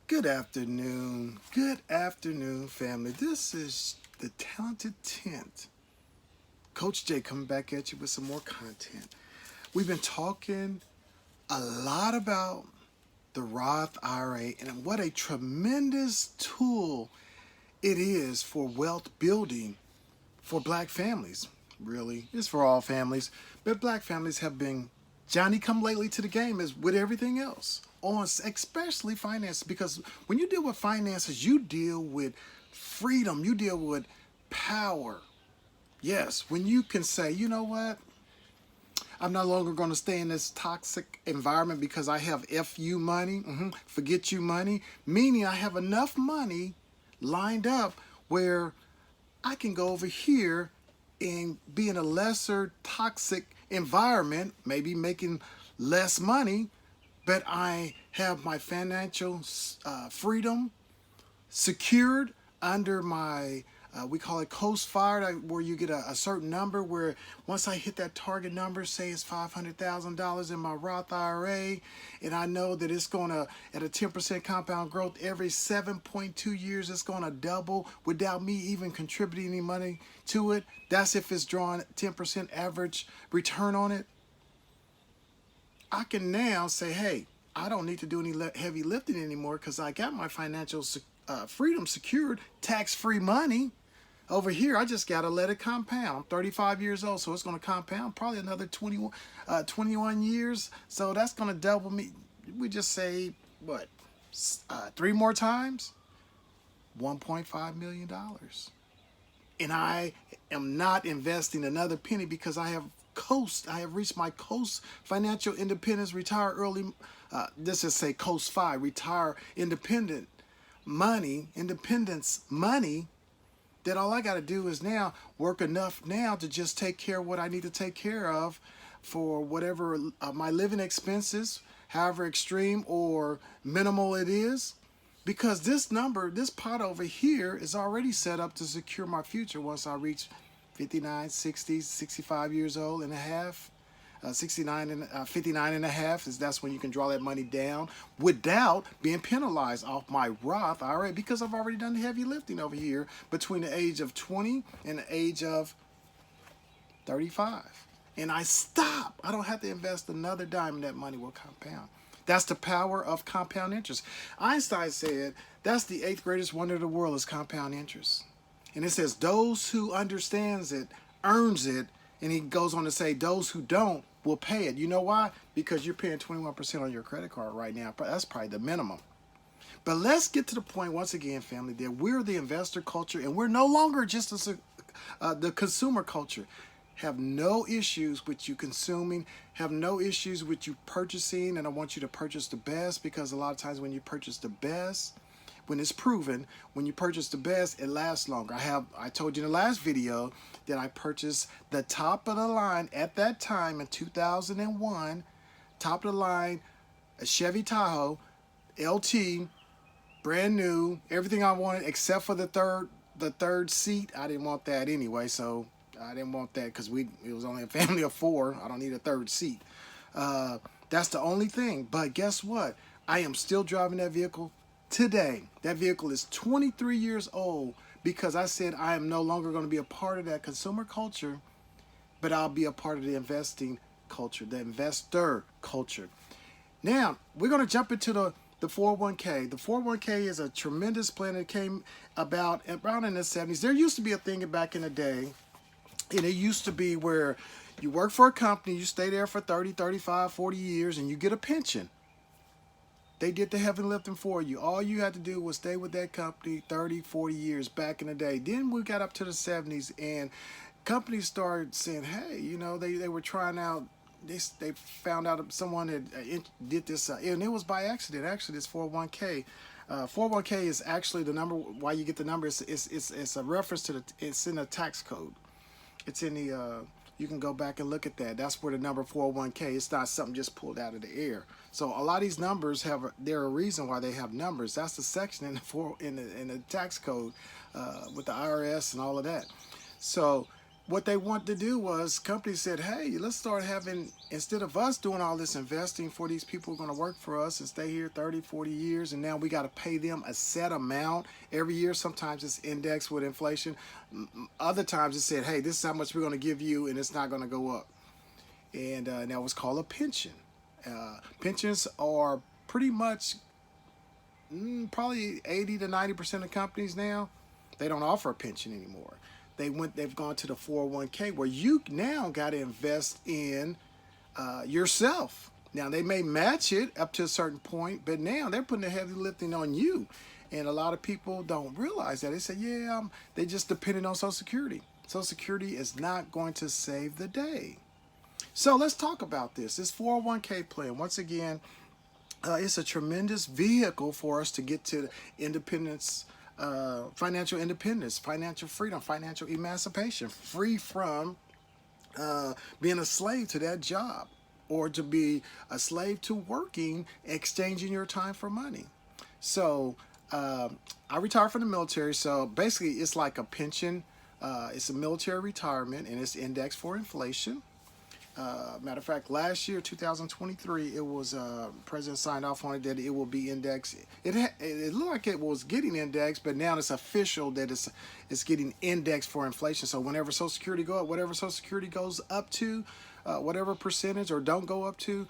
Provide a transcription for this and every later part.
Good afternoon. Good afternoon, family. This is the Talented Tent. Coach Jay coming back at you with some more content. We've been talking a lot about the Roth IRA and what a tremendous tool it is for wealth building for black families. Really, it's for all families, but black families have been Johnny come lately to the game as with everything else on especially finances, because when you deal with finances, you deal with freedom, you deal with power. Yes, when you can say, you know what, I'm no longer going to stay in this toxic environment because I have FU money, forget you money, meaning I have enough money lined up where I can go over here and be in a lesser toxic environment, maybe making less money, but I have my financial freedom secured under my we call it Coast Fire, where you get a certain number where once I hit that target number, say it's $500,000 in my Roth IRA, and I know that it's going to, at a 10% compound growth every 7.2 years, it's going to double without me even contributing any money to it. That's if it's drawing 10% average return on it. I can now say, hey, I don't need to do any heavy lifting anymore because I got my financial freedom secured, tax-free money. Over here, I just got to let it compound. I'm 35 years old, so it's going to compound probably another 21 years. So that's going to double me. We just say, what, 3 more times? $1.5 million. And I am not investing another penny because I have reached my Coast financial independence, retire early. Let's just say Coast 5, retire independence money, that all I got to do is now work enough now to just take care of what I need to take care of for whatever my living expenses, however extreme or minimal it is. Because this number, this pot over here is already set up to secure my future once I reach 59, 60, 65 years old and a half. 59 and 59 and a half is that's when you can draw that money down without being penalized off my Roth IRA, because I've already done the heavy lifting over here between the age of 20 and the age of 35. And I stop. I don't have to invest another dime, and that money will compound. That's the power of compound interest. Einstein said that's the 8th greatest wonder of the world is compound interest. And it says those who understands it earns it. And he goes on to say those who don't will pay it. You know why? Because you're paying 21% on your credit card right now. That's probably the minimum. But let's get to the point once again, family, that we're the investor culture and we're no longer just the consumer culture. Have no issues with you consuming, have no issues with you purchasing, and I want you to purchase the best, because a lot of times when you purchase the best, when it's proven, when you purchase the best, it lasts longer. I told you in the last video that I purchased the top of the line at that time in 2001, top of the line, a Chevy Tahoe, LT, brand new, everything I wanted except for the third seat. I didn't want that anyway, so I didn't want that because it was only a family of 4. I don't need a third seat. That's the only thing. But guess what? I am still driving that vehicle today. That vehicle is 23 years old because I said I am no longer going to be a part of that consumer culture, but I'll be a part of the investing culture, the investor culture. Now, we're going to jump into the 401k. The 401k is a tremendous plan that came about around in the 70s. There used to be a thing back in the day, and it used to be where you work for a company, you stay there for 30, 35, 40 years, and you get a pension. They did the heavy lifting for you. All you had to do was stay with that company 30, 40 years back in the day. Then we got up to the 70s, and companies started saying, hey, you know, they were trying out this. They found out someone that did this, and it was by accident. Actually, this 401k. 401k is actually the number. Why you get the number? It's a reference to it's in the tax code. It's in the, you can go back and look at that. That's where the number 401k, it's not something just pulled out of the air. So a lot of these numbers they're a reason why they have numbers. That's the section in the tax code with the IRS and all of that. So what they want to do was companies said, hey, let's start having, instead of us doing all this investing for these people who are going to work for us and stay here 30, 40 years, and now we got to pay them a set amount every year. Sometimes it's indexed with inflation. Other times it said, hey, this is how much we're going to give you, and it's not going to go up. And that was called a pension. Pensions are pretty much probably 80 to 90% of companies now, they don't offer a pension anymore. They've gone to the 401k where you now got to invest in yourself. Now they may match it up to a certain point, but now they're putting the heavy lifting on you. And a lot of people don't realize that. They say, yeah, they just depending on Social Security. Social Security is not going to save the day. So let's talk about this. This 401k plan, once again, it's a tremendous vehicle for us to get to independence, financial independence, financial freedom, financial emancipation, free from being a slave to that job or to be a slave to working, exchanging your time for money. So I retired from the military. So basically, it's like a pension. It's a military retirement, and it's indexed for inflation. Matter of fact, last year, 2023, it was President signed off on it that it will be indexed. It looked like it was getting indexed, but now it's official that it's getting indexed for inflation. So whenever Social Security go up, whatever Social Security goes up to, whatever percentage or don't go up to,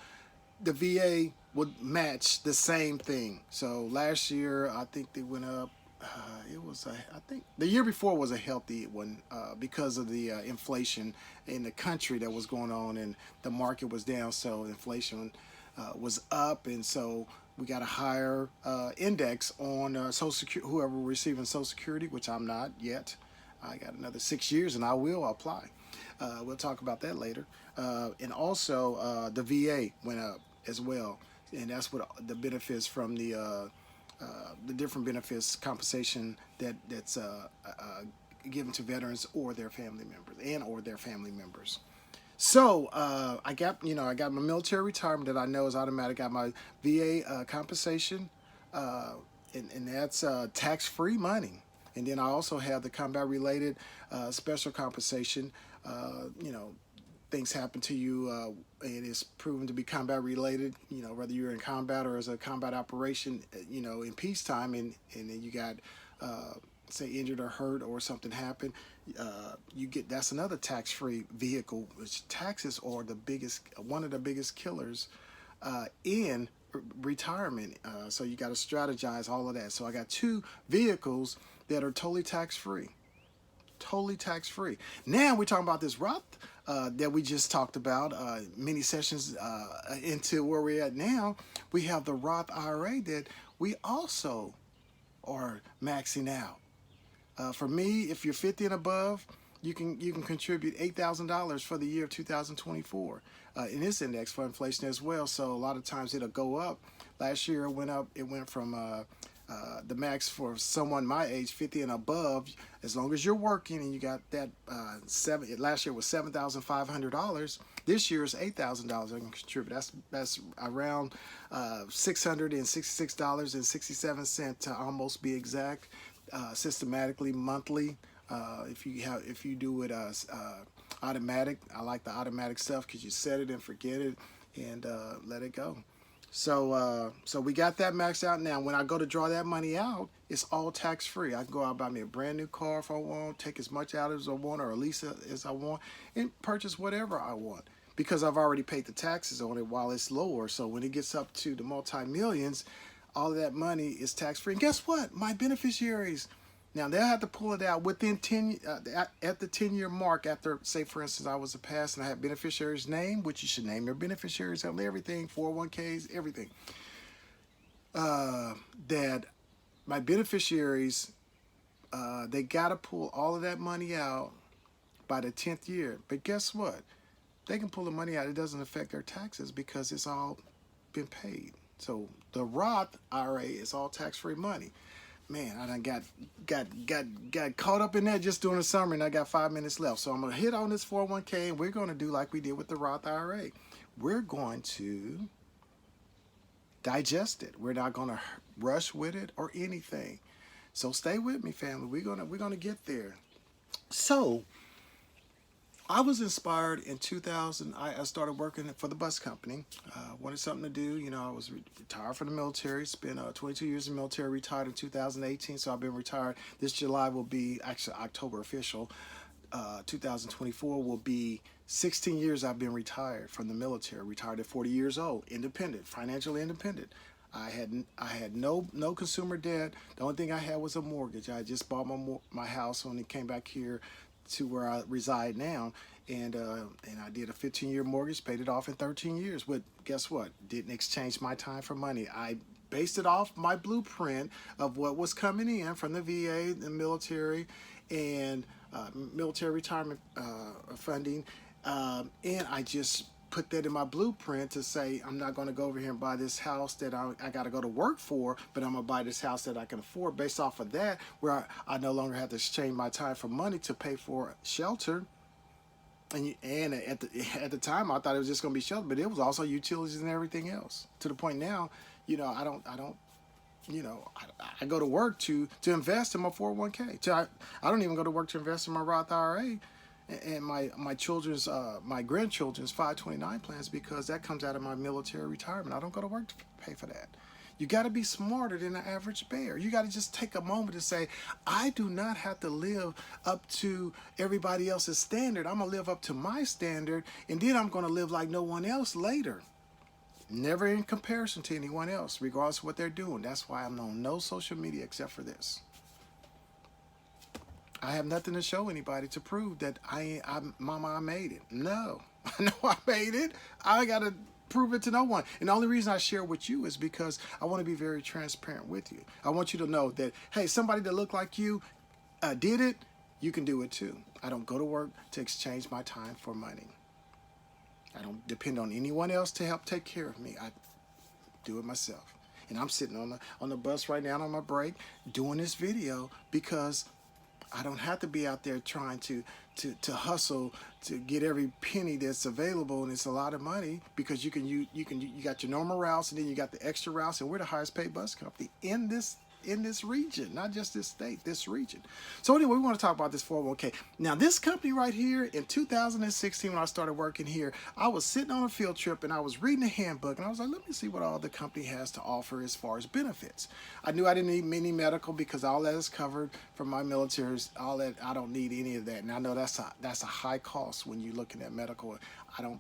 the VA would match the same thing. So last year, I think they went up. I think the year before was a healthy one because of the inflation in the country that was going on, and the market was down, so inflation was up, and so we got a higher index on Social Security. Whoever receiving Social Security, which I'm not yet, I got another 6 years, and I will apply. We'll talk about that later, and also the VA went up as well, and that's what the benefits from the different benefits compensation that's given to veterans or their family members. So I got my military retirement that I know is automatic. Got my VA compensation, and that's tax-free money. And then I also have the combat-related special compensation. You know, things happen to you, it is proven to be combat related, you know, whether you're in combat or as a combat operation, you know, in peacetime, and then you got, say, injured or hurt or something happened, you get, that's another tax-free vehicle, which taxes are one of the biggest killers in retirement. So you got to strategize all of that. So I got two vehicles that are totally tax-free. Totally tax-free. Now we're talking about this Roth that we just talked about many sessions into where we're at now. We have the Roth IRA that we also are maxing out. For me, if you're 50 and above, you can contribute $8,000 for the year of 2024 in this index for inflation as well. So a lot of times it'll go up. Last year it went up. It went from the max for someone my age, 50 and above, as long as you're working and you got that last year was $7,500. This year is $8,000 I can contribute. That's around $666.67 to almost be exact, systematically monthly. If you do it automatic, I like the automatic stuff because you set it and forget it and let it go. So we got that maxed out. Now, when I go to draw that money out, it's all tax-free. I can go out and buy me a brand new car if I want, take as much out as I want or lease as I want, and purchase whatever I want because I've already paid the taxes on it while it's lower. So when it gets up to the multi-millions, all of that money is tax-free. And guess what? My beneficiaries, now they'll have to pull it out within 10 at the 10-year mark after, say, for instance, I was a pass and I had beneficiaries' name, which you should name your beneficiaries on everything, 401ks, everything. That my beneficiaries, they got to pull all of that money out by the 10th year. But guess what? They can pull the money out. It doesn't affect their taxes because it's all been paid. So the Roth IRA is all tax-free money. Man, I done got caught up in that just doing a summary, and I got 5 minutes left. So I'm going to hit on this 401k, and we're going to do like we did with the Roth IRA. We're going to digest it. We're not going to rush with it or anything. So stay with me, family. We're gonna get there. So I was inspired in 2000. I started working for the bus company. Wanted something to do. You know, I was retired from the military. Spent 22 years in the military. Retired in 2018. So I've been retired. This July will be actually October official. 2024 will be 16 years I've been retired from the military. Retired at 40 years old. Independent, financially independent. I had no consumer debt. The only thing I had was a mortgage. I just bought my house when it came back here to where I reside now, and I did a 15-year mortgage, paid it off in 13 years. But guess what? Didn't exchange my time for money. I based it off my blueprint of what was coming in from the VA, the military, and military retirement funding, and I just put that in my blueprint to say I'm not going to go over here and buy this house that I got to go to work for, but I'm going to buy this house that I can afford. Based off of that, where I no longer have to exchange my time for money to pay for shelter. And at the time, I thought it was just going to be shelter, but it was also utilities and everything else. To the point now, I don't. I go to work to invest in my 401k. I don't even go to work to invest in my Roth IRA and my children's my grandchildren's 529 plans, because that comes out of my military retirement. I don't go to work to pay for that. You got to be smarter than the average bear. You got to just take a moment to say, I do not have to live up to everybody else's standard. I'm going to live up to my standard, and then I'm going to live like no one else later. Never in comparison to anyone else, regardless of what they're doing. That's why I'm on no social media except for this. I have nothing to show anybody to prove that Mama, I made it. No, I know I made it. I got to prove it to no one. And the only reason I share with you is because I want to be very transparent with you. I want you to know that, hey, somebody that looked like you did it, you can do it too. I don't go to work to exchange my time for money. I don't depend on anyone else to help take care of me. I do it myself. And I'm sitting on the bus right now on my break doing this video because I don't have to be out there trying to hustle to get every penny that's available, and it's a lot of money because you got your normal routes and then you got the extra routes, and we're the highest paid bus company in this region, not just this state, this region. So anyway, we want to talk about this 401k. Now, this company right here in 2016, when I started working here, I was sitting on a field trip and I was reading the handbook, and I was like, let me see what all the company has to offer as far as benefits. I knew I didn't need any medical because all that is covered from my military. All that, I don't need any of that. And I know that's a high cost when you're looking at medical. I don't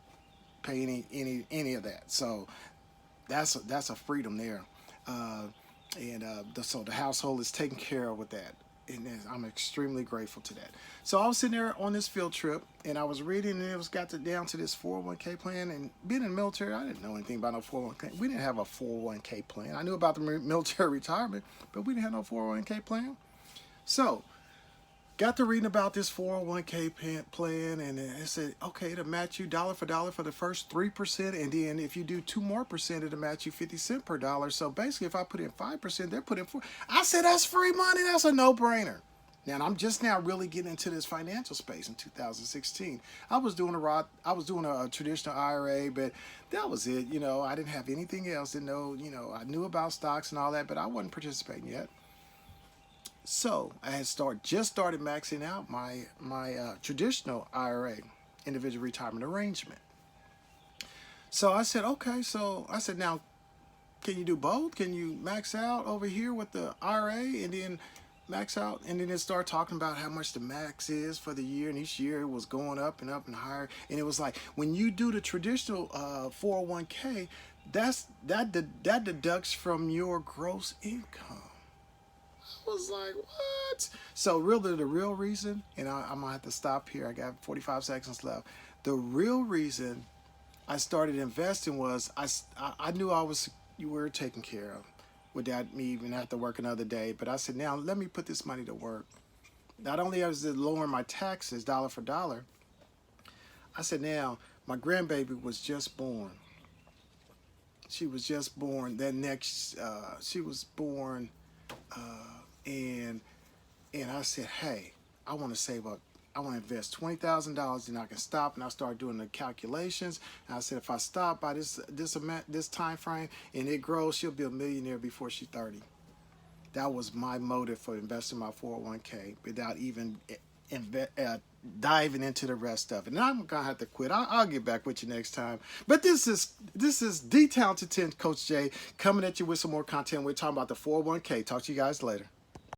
pay any of that. So that's a freedom there. So the household is taken care of with that, and I'm extremely grateful to that. So I was sitting there on this field trip, and I was reading, and it got down to this 401k plan. And being in the military, I didn't know anything about no 401k. We didn't have a 401k plan. I knew about the military retirement, but we didn't have no 401k plan. So got to reading about this 401k plan, and it said, okay, it'll match you dollar for dollar for the first 3%, and then if you do 2 more percent, it'll match you 50 cents per dollar. So basically, if I put in 5%, they're putting 4. I said, that's free money. That's a no-brainer. Now, I'm just now really getting into this financial space in 2016. I was doing a traditional IRA, but that was it. I didn't have anything else. Didn't know, I knew about stocks and all that, but I wasn't participating yet. So I had just started maxing out my traditional IRA, individual retirement arrangement. So I said, okay. So I said, now, can you do both? Can you max out over here with the IRA and then max out? And then it started talking about how much the max is for the year. And each year it was going up and up and higher. And it was like, when you do the traditional 401k, that deducts from your gross income. Was like, what? So really the real reason, and I'm gonna have to stop here, I got 45 seconds left. The real reason I started investing was I knew you were taken care of without me even have to work another day. But I said, now let me put this money to work. Not only was it lowering my taxes dollar for dollar, I said, now my grandbaby was just born. She was just born. She was born. And I said, hey, I want to save up. I want to invest $20,000, and I can stop. And I started doing the calculations. And I said, if I stop by this time frame and it grows, she'll be a millionaire before she's 30. That was my motive for investing my 401k without even diving into the rest of it. And I'm gonna have to quit. I'll get back with you next time. But this is the Talented 10 Coach Jay coming at you with some more content. We're talking about the 401k. Talk to you guys later.